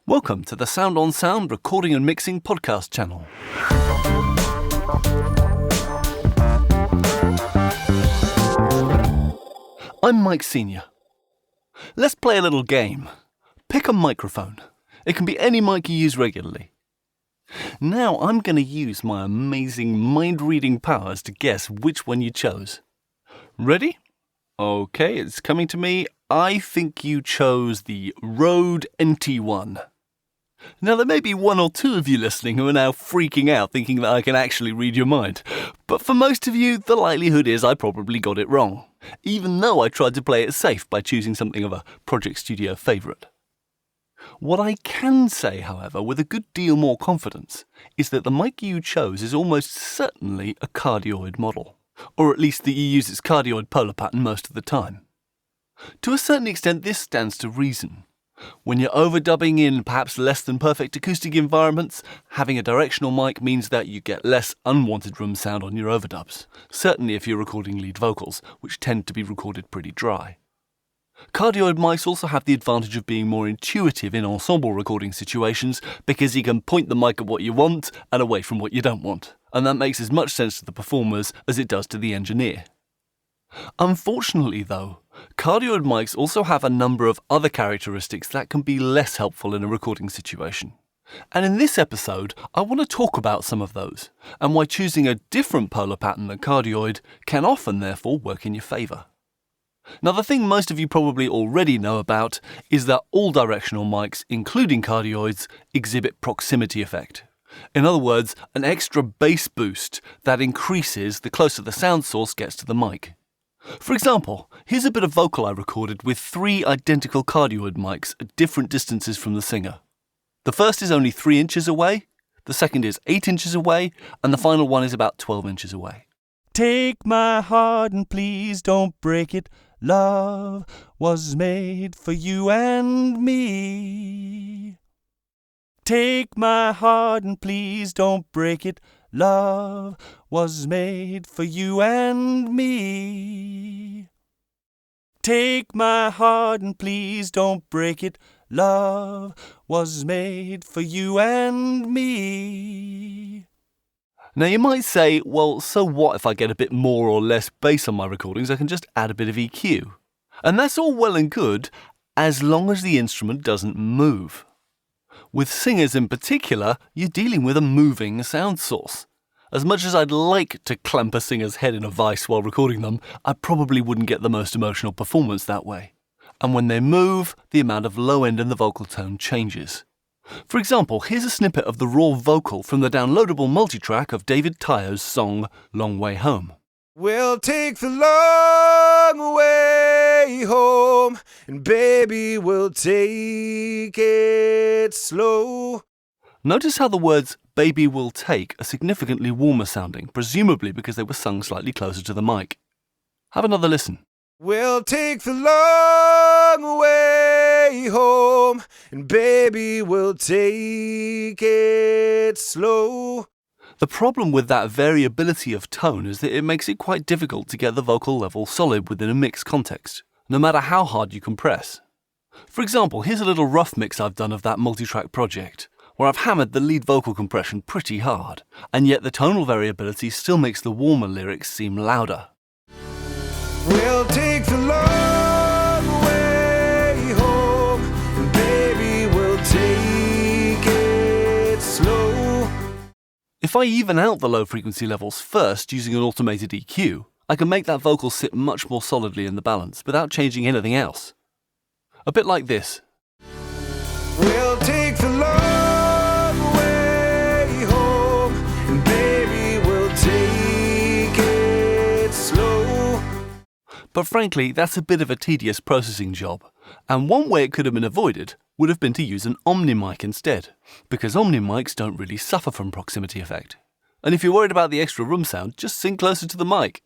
Welcome to the Sound on Sound recording and mixing podcast channel. I'm Mike Senior. Let's play a little game. Pick a microphone. It can be any mic you use regularly. Now I'm going to use my amazing mind-reading powers to guess which one you chose. Ready? Okay, it's coming to me. I think you chose the Rode NT1. Now there may be one or two of you listening who are now freaking out thinking that I can actually read your mind. But for most of you, the likelihood is I probably got it wrong, even though I tried to play it safe by choosing something of a Project Studio favourite. What I can say, however, with a good deal more confidence, is that the mic you chose is almost certainly a cardioid model, or at least that you use its cardioid polar pattern most of the time. To a certain extent, this stands to reason. When you're overdubbing in perhaps less than perfect acoustic environments, having a directional mic means that you get less unwanted room sound on your overdubs, certainly if you're recording lead vocals, which tend to be recorded pretty dry. Cardioid mics also have the advantage of being more intuitive in ensemble recording situations because you can point the mic at what you want and away from what you don't want, and that makes as much sense to the performers as it does to the engineer. Unfortunately though, cardioid mics also have a number of other characteristics that can be less helpful in a recording situation. And in this episode, I want to talk about some of those, and why choosing a different polar pattern than cardioid can often therefore work in your favour. Now the thing most of you probably already know about is that all directional mics, including cardioids, exhibit proximity effect. In other words, an extra bass boost that increases the closer the sound source gets to the mic. For example, here's a bit of vocal I recorded with 3 identical cardioid mics at different distances from the singer. The first is only 3 inches away, the second is 8 inches away, and the final one is about 12 inches away. Take my heart and please don't break it. Love was made for you and me. Take my heart and please don't break it. Love was made for you and me. Take my heart and please don't break it. Love was made for you and me. Now you might say, well, so what if I get a bit more or less bass on my recordings? I can just add a bit of EQ. And that's all well and good, as long as the instrument doesn't move. With singers in particular, you're dealing with a moving sound source. As much as I'd like to clamp a singer's head in a vice while recording them, I probably wouldn't get the most emotional performance that way. And when they move, the amount of low end in the vocal tone changes. For example, here's a snippet of the raw vocal from the downloadable multitrack of David Tayo's song Long Way Home. We'll take the long way home, and baby, we'll take it slow. Notice how the words baby will take are significantly warmer sounding, presumably because they were sung slightly closer to the mic. Have another listen. We'll take the long way home, and baby, we'll take it slow. The problem with that variability of tone is that it makes it quite difficult to get the vocal level solid within a mix context, no matter how hard you compress. For example, here's a little rough mix I've done of that multitrack project, where I've hammered the lead vocal compression pretty hard, and yet the tonal variability still makes the warmer lyrics seem louder. We'll take the long way home, and baby, we'll take it slow. If I even out the low frequency levels first using an automated EQ, I can make that vocal sit much more solidly in the balance without changing anything else. A bit like this. We'll take the long way home, and baby, we'll take it slow. But frankly, that's a bit of a tedious processing job, and one way it could have been avoided would have been to use an Omni-mic instead, because Omni-mics don't really suffer from proximity effect. And if you're worried about the extra room sound, just sing closer to the mic.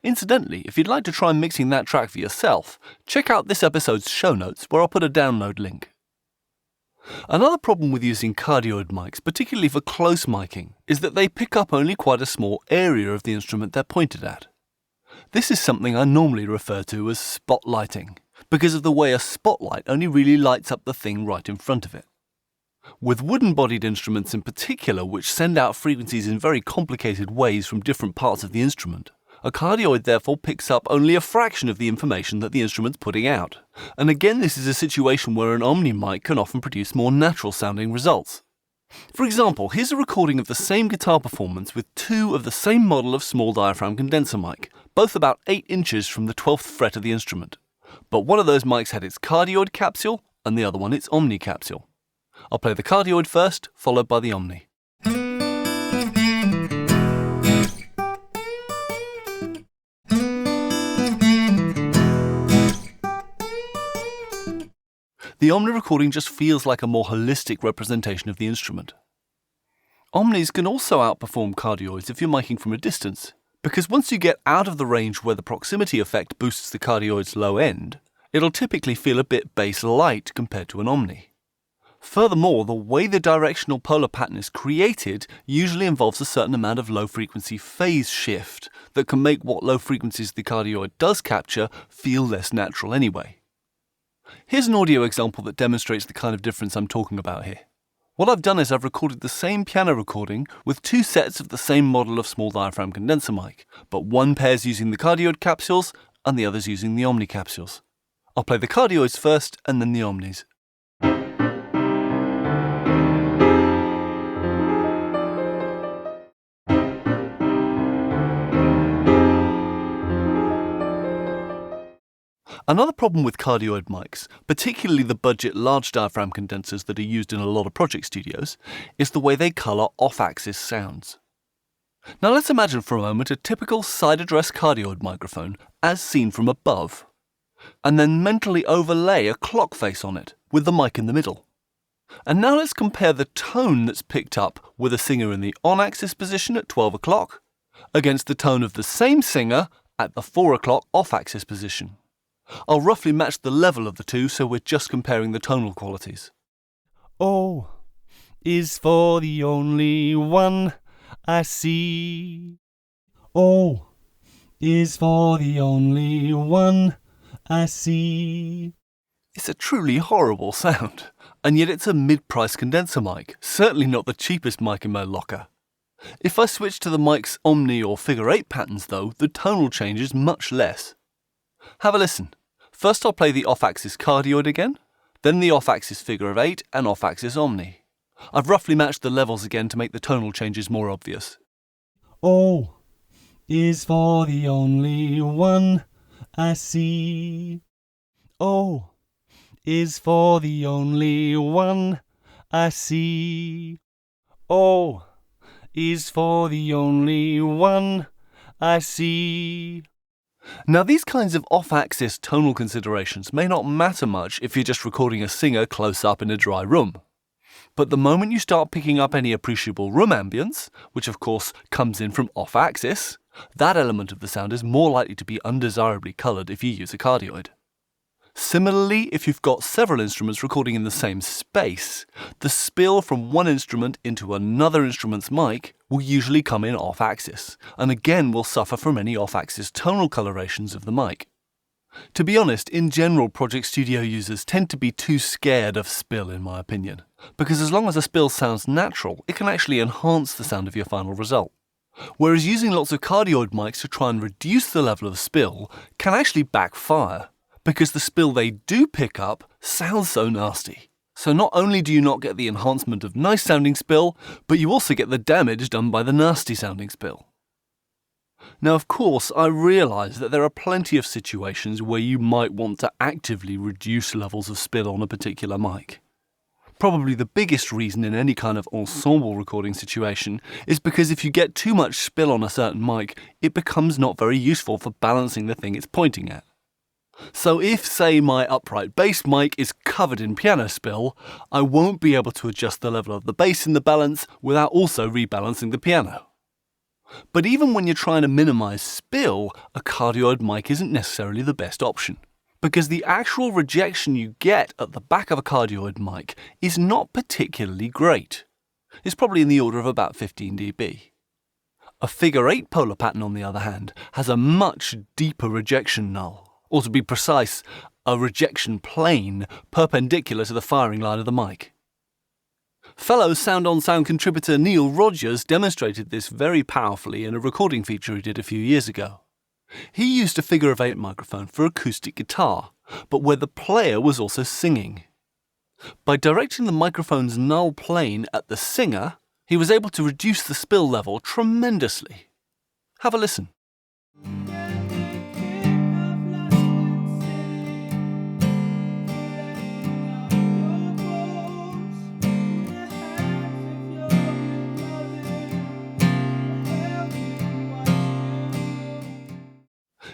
Incidentally, if you'd like to try mixing that track for yourself, check out this episode's show notes where I'll put a download link. Another problem with using cardioid mics, particularly for close miking, is that they pick up only quite a small area of the instrument they're pointed at. This is something I normally refer to as spotlighting, because of the way a spotlight only really lights up the thing right in front of it. With wooden-bodied instruments in particular, which send out frequencies in very complicated ways from different parts of the instrument, a cardioid therefore picks up only a fraction of the information that the instrument's putting out. And again, this is a situation where an Omni mic can often produce more natural-sounding results. For example, here's a recording of the same guitar performance with two of the same model of small diaphragm condenser mic, both about 8 inches from the 12th fret of the instrument. But one of those mics had its cardioid capsule and the other one its Omni capsule. I'll play the cardioid first, followed by the Omni. The Omni recording just feels like a more holistic representation of the instrument. Omnis can also outperform cardioids if you're miking from a distance, because once you get out of the range where the proximity effect boosts the cardioid's low end, it'll typically feel a bit bass light compared to an Omni. Furthermore, the way the directional polar pattern is created usually involves a certain amount of low-frequency phase shift that can make what low frequencies the cardioid does capture feel less natural anyway. Here's an audio example that demonstrates the kind of difference I'm talking about here. What I've done is I've recorded the same piano recording with two sets of the same model of small diaphragm condenser mic, but one pair's using the cardioid capsules and the other's using the Omni capsules. I'll play the cardioids first and then the Omnis. Another problem with cardioid mics, particularly the budget large diaphragm condensers that are used in a lot of project studios, is the way they colour off-axis sounds. Now let's imagine for a moment a typical side-address cardioid microphone as seen from above, and then mentally overlay a clock face on it with the mic in the middle. And now let's compare the tone that's picked up with a singer in the on-axis position at 12 o'clock against the tone of the same singer at the 4 o'clock off-axis position. I'll roughly match the level of the two, so we're just comparing the tonal qualities. O is for the only one I see. O is for the only one I see. It's a truly horrible sound, and yet it's a mid-price condenser mic, certainly not the cheapest mic in my locker. If I switch to the mic's Omni or figure 8 patterns though, the tonal change is much less. Have a listen. First I'll play the off-axis cardioid again, then the off-axis figure of 8 and off-axis Omni. I've roughly matched the levels again to make the tonal changes more obvious. O is for the only one I see. O is for the only one I see. O is for the only one I see. Now these kinds of off-axis tonal considerations may not matter much if you're just recording a singer close up in a dry room. But the moment you start picking up any appreciable room ambience, which of course comes in from off-axis, that element of the sound is more likely to be undesirably coloured if you use a cardioid. Similarly, if you've got several instruments recording in the same space, the spill from one instrument into another instrument's mic will usually come in off-axis, and again will suffer from any off-axis tonal colorations of the mic. To be honest, in general, Project Studio users tend to be too scared of spill, in my opinion, because as long as a spill sounds natural, it can actually enhance the sound of your final result. Whereas using lots of cardioid mics to try and reduce the level of spill can actually backfire, because the spill they do pick up sounds so nasty. So not only do you not get the enhancement of nice-sounding spill, but you also get the damage done by the nasty-sounding spill. Now, of course, I realise that there are plenty of situations where you might want to actively reduce levels of spill on a particular mic. Probably the biggest reason in any kind of ensemble recording situation is because if you get too much spill on a certain mic, it becomes not very useful for balancing the thing it's pointing at. So if, say, my upright bass mic is covered in piano spill, I won't be able to adjust the level of the bass in the balance without also rebalancing the piano. But even when you're trying to minimise spill, a cardioid mic isn't necessarily the best option, because the actual rejection you get at the back of a cardioid mic is not particularly great. It's probably in the order of about 15 dB. A figure 8 polar pattern, on the other hand, has a much deeper rejection null. Or to be precise, a rejection plane perpendicular to the firing line of the mic. Fellow Sound on Sound contributor Neil Rogers demonstrated this very powerfully in a recording feature he did a few years ago. He used a figure-of-8 microphone for acoustic guitar, but where the player was also singing. By directing the microphone's null plane at the singer, he was able to reduce the spill level tremendously. Have a listen.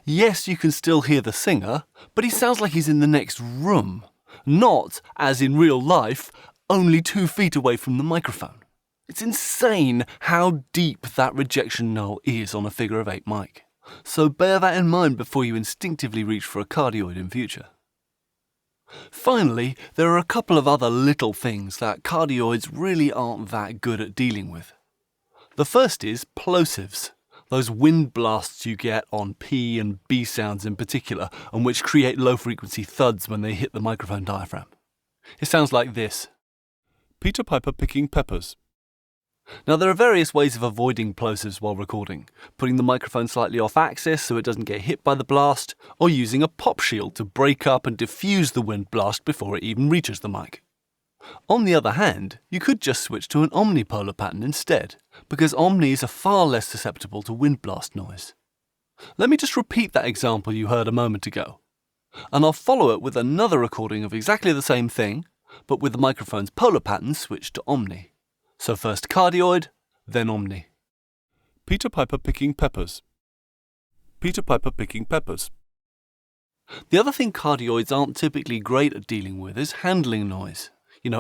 Yes, you can still hear the singer, but he sounds like he's in the next room, not, as in real life, only 2 feet away from the microphone. It's insane how deep that rejection null is on a figure-of-8 mic. So bear that in mind before you instinctively reach for a cardioid in future. Finally, there are a couple of other little things that cardioids really aren't that good at dealing with. The first is plosives. Those wind blasts you get on P and B sounds in particular, and which create low-frequency thuds when they hit the microphone diaphragm. It sounds like this. Peter Piper picking peppers. Now, there are various ways of avoiding plosives while recording, putting the microphone slightly off axis so it doesn't get hit by the blast, or using a pop shield to break up and diffuse the wind blast before it even reaches the mic. On the other hand, you could just switch to an omnipolar pattern instead, because omnis are far less susceptible to wind blast noise. Let me just repeat that example you heard a moment ago, and I'll follow it with another recording of exactly the same thing, but with the microphone's polar pattern switched to omni. So first cardioid, then omni. Peter Piper picking peppers. Peter Piper picking peppers. The other thing cardioids aren't typically great at dealing with is handling noise.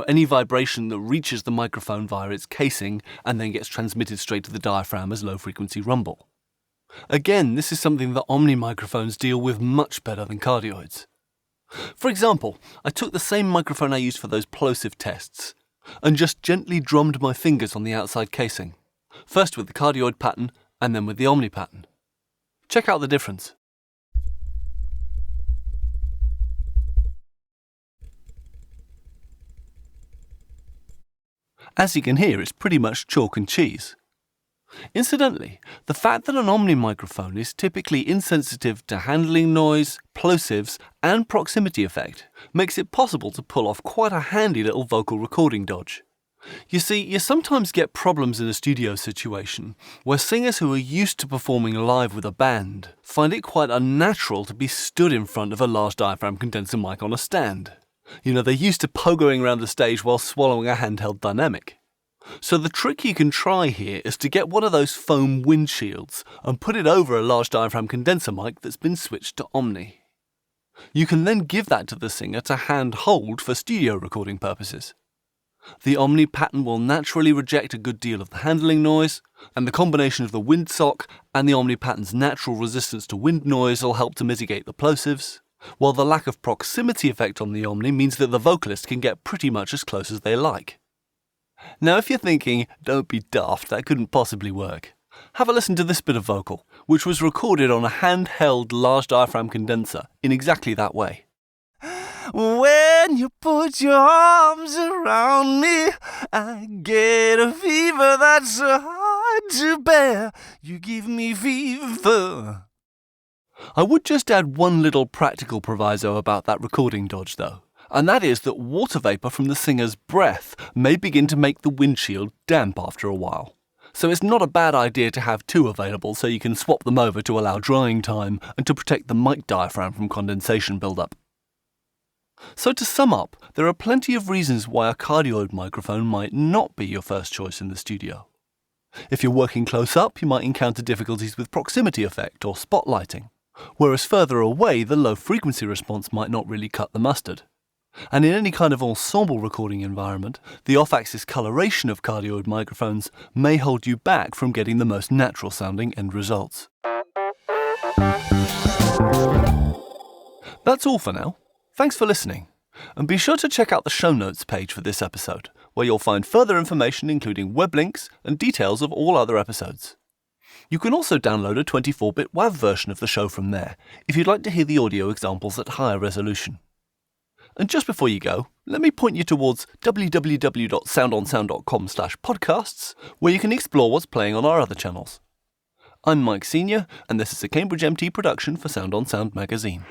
Any vibration that reaches the microphone via its casing and then gets transmitted straight to the diaphragm as low-frequency rumble. Again, this is something that omni microphones deal with much better than cardioids. For example, I took the same microphone I used for those plosive tests and just gently drummed my fingers on the outside casing, first with the cardioid pattern and then with the omni pattern. Check out the difference. As you can hear, it's pretty much chalk and cheese. Incidentally, the fact that an omni microphone is typically insensitive to handling noise, plosives, and proximity effect makes it possible to pull off quite a handy little vocal recording dodge. You see, you sometimes get problems in a studio situation where singers who are used to performing live with a band find it quite unnatural to be stood in front of a large diaphragm condenser mic on a stand. They're used to pogoing around the stage while swallowing a handheld dynamic. So the trick you can try here is to get one of those foam windshields and put it over a large diaphragm condenser mic that's been switched to omni. You can then give that to the singer to hand hold for studio recording purposes. The omni pattern will naturally reject a good deal of the handling noise, and the combination of the windsock and the omni pattern's natural resistance to wind noise will help to mitigate the plosives, while the lack of proximity effect on the omni means that the vocalist can get pretty much as close as they like. Now if you're thinking, don't be daft, that couldn't possibly work, have a listen to this bit of vocal, which was recorded on a handheld large diaphragm condenser in exactly that way. When you put your arms around me, I get a fever that's so hard to bear. You give me fever. I would just add one little practical proviso about that recording dodge though, and that is that water vapour from the singer's breath may begin to make the windshield damp after a while. So it's not a bad idea to have two available so you can swap them over to allow drying time and to protect the mic diaphragm from condensation buildup. So to sum up, there are plenty of reasons why a cardioid microphone might not be your first choice in the studio. If you're working close up, you might encounter difficulties with proximity effect or spotlighting, whereas further away the low frequency response might not really cut the mustard. And in any kind of ensemble recording environment, the off-axis coloration of cardioid microphones may hold you back from getting the most natural sounding end results. That's all for now. Thanks for listening, and be sure to check out the show notes page for this episode, where you'll find further information including web links and details of all other episodes. You can also download a 24-bit WAV version of the show from there, if you'd like to hear the audio examples at higher resolution. And just before you go, let me point you towards www.soundonsound.com/podcasts, where you can explore what's playing on our other channels. I'm Mike Senior, and this is a Cambridge MT production for Sound on Sound magazine.